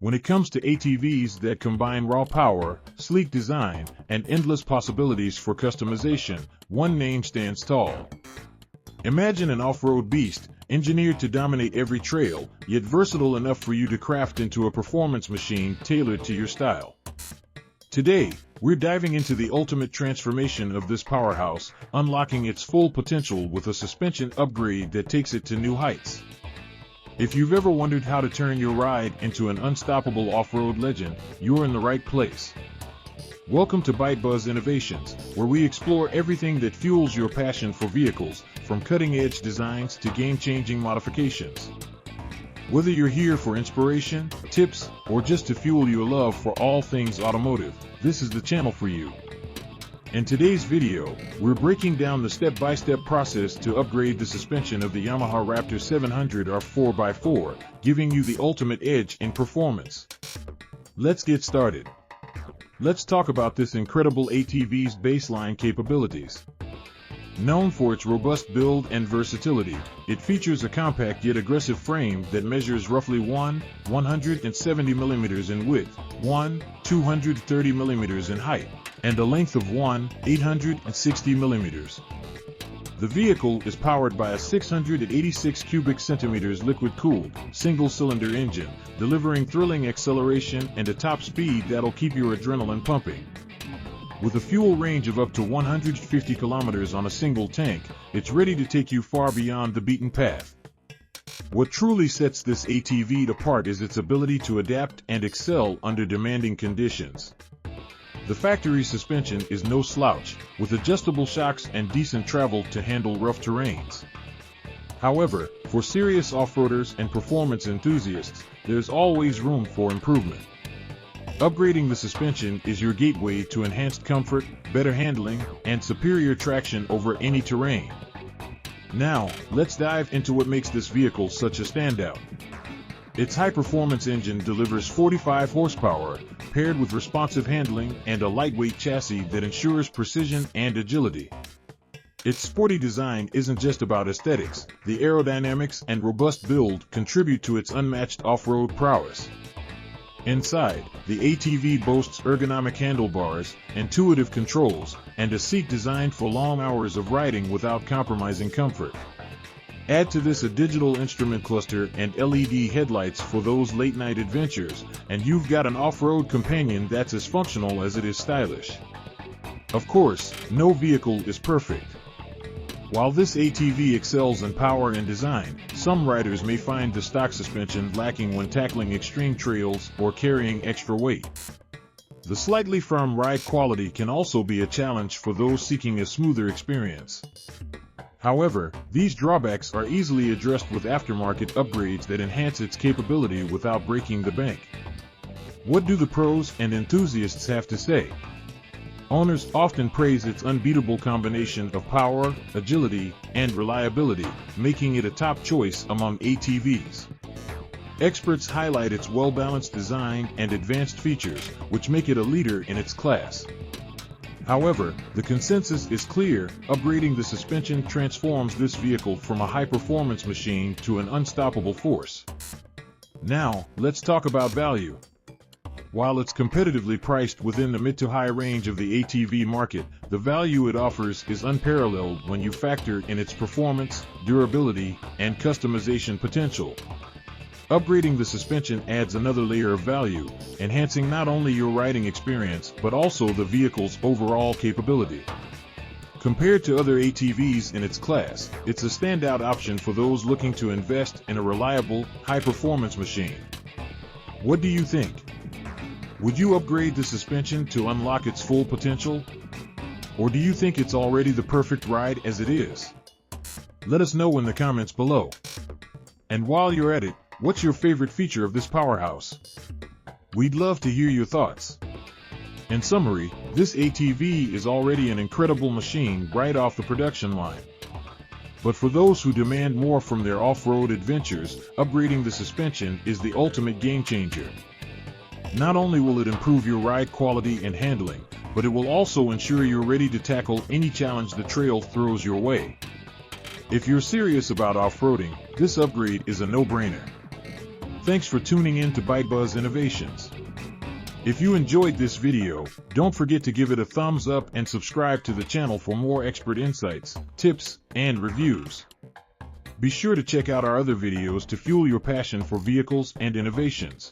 When it comes to ATVs that combine raw power, sleek design, and endless possibilities for customization, one name stands tall. Imagine an off-road beast, engineered to dominate every trail, yet versatile enough for you to craft into a performance machine tailored to your style. Today, we're diving into the ultimate transformation of this powerhouse, unlocking its full potential with a suspension upgrade that takes it to new heights. If you've ever wondered how to turn your ride into an unstoppable off-road legend, you're in the right place. Welcome to ByteBuzz Innovations, where we explore everything that fuels your passion for vehicles, from cutting-edge designs to game-changing modifications. Whether you're here for inspiration, tips, or just to fuel your love for all things automotive, this is the channel for you. In today's video, we're breaking down the step-by-step process to upgrade the suspension of the Yamaha Raptor 700R 4x4, giving you the ultimate edge in performance. Let's get started. Let's talk about this incredible ATV's baseline capabilities. Known for its robust build and versatility, it features a compact yet aggressive frame that measures roughly 170 mm in width, 230 mm in height, and a length of 860 mm. The vehicle is powered by a 686 cubic centimeters liquid-cooled, single-cylinder engine, delivering thrilling acceleration and a top speed that'll keep your adrenaline pumping. With a fuel range of up to 150 kilometers on a single tank, it's ready to take you far beyond the beaten path. What truly sets this ATV apart is its ability to adapt and excel under demanding conditions. The factory suspension is no slouch, with adjustable shocks and decent travel to handle rough terrains. However, for serious off-roaders and performance enthusiasts, there's always room for improvement. Upgrading the suspension is your gateway to enhanced comfort, better handling, and superior traction over any terrain. Now, let's dive into what makes this vehicle such a standout. Its high-performance engine delivers 45 horsepower, paired with responsive handling and a lightweight chassis that ensures precision and agility. Its sporty design isn't just about aesthetics. The aerodynamics and robust build contribute to its unmatched off-road prowess. Inside, the ATV boasts ergonomic handlebars, intuitive controls, and a seat designed for long hours of riding without compromising comfort. Add to this a digital instrument cluster and LED headlights for those late-night adventures, and you've got an off-road companion that's as functional as it is stylish. Of course, no vehicle is perfect. While this ATV excels in power and design, some riders may find the stock suspension lacking when tackling extreme trails or carrying extra weight. The slightly firm ride quality can also be a challenge for those seeking a smoother experience. However, these drawbacks are easily addressed with aftermarket upgrades that enhance its capability without breaking the bank. What do the pros and enthusiasts have to say? Owners often praise its unbeatable combination of power, agility, and reliability, making it a top choice among ATVs. Experts highlight its well-balanced design and advanced features, which make it a leader in its class. However, the consensus is clear: upgrading the suspension transforms this vehicle from a high-performance machine to an unstoppable force. Now, let's talk about value. While it's competitively priced within the mid to high range of the ATV market, the value it offers is unparalleled when you factor in its performance, durability, and customization potential. Upgrading the suspension adds another layer of value, enhancing not only your riding experience but also the vehicle's overall capability. Compared to other ATVs in its class, it's a standout option for those looking to invest in a reliable, high-performance machine. What do you think? Would you upgrade the suspension to unlock its full potential? Or do you think it's already the perfect ride as it is? Let us know in the comments below. And while you're at it, what's your favorite feature of this powerhouse? We'd love to hear your thoughts. In summary, this ATV is already an incredible machine right off the production line. But for those who demand more from their off-road adventures, upgrading the suspension is the ultimate game changer. Not only will it improve your ride quality and handling, but it will also ensure you're ready to tackle any challenge the trail throws your way. If you're serious about off-roading, this upgrade is a no-brainer. Thanks for tuning in to Bike Buzz Innovations. If you enjoyed this video, don't forget to give it a thumbs up and subscribe to the channel for more expert insights, tips, and reviews. Be sure to check out our other videos to fuel your passion for vehicles and innovations.